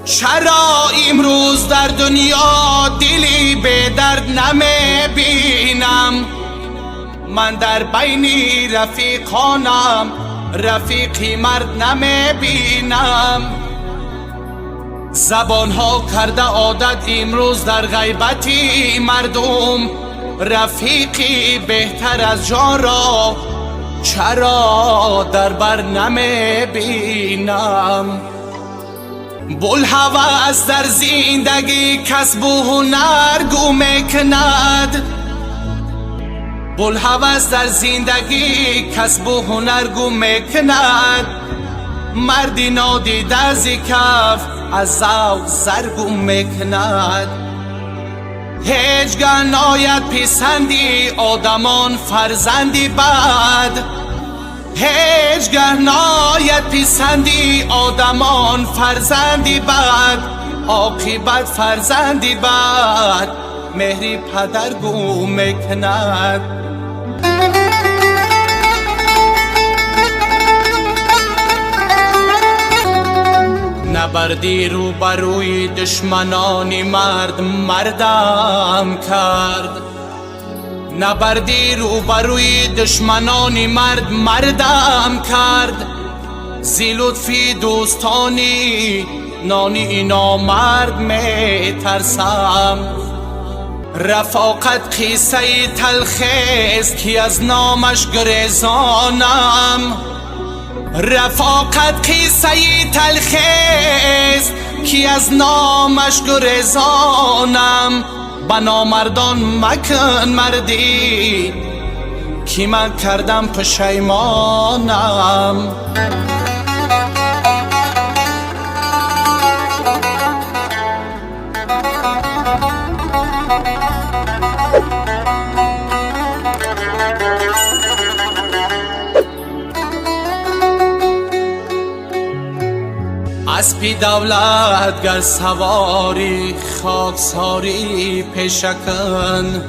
چرا امروز در دنیا دلی به درد نمیبینم؟ من در بین رفیقانم رفیقی مرد نمیبینم. زبانها کرده عادت امروز در غیبتی مردم رفیقی بهتر از جان را چرا در بر نمیبینم؟ بوالهوس در زندگی کسب و هنر گم میکند، بوالهوس در زندگی کسب و هنر گم میکند. مردی نادیده از کف از ذوق زر گم میکند. هیچگاه ناید پسندی آدمان فرزندی بد، هیچگاه ناید پسندی آدمان فرزندی بد. عاقبت فرزندی بد مهری پدر گم میکند. نبردی رو بروی دشمنانی مرد مردم کرد، نبردی رو بروی دشمنانی مرد مردم کرد. زی لطفی دوستانی نانی نامرد می ترسم. رفاقت قصه تلخیست که از نامش گریزانم، رفاقت قصه تلخیست که از نامش گریزانم. با نامردان مکن مردی که من کردم پشیمانم. اسبی دولت گر سواری خاکساری پیشکن،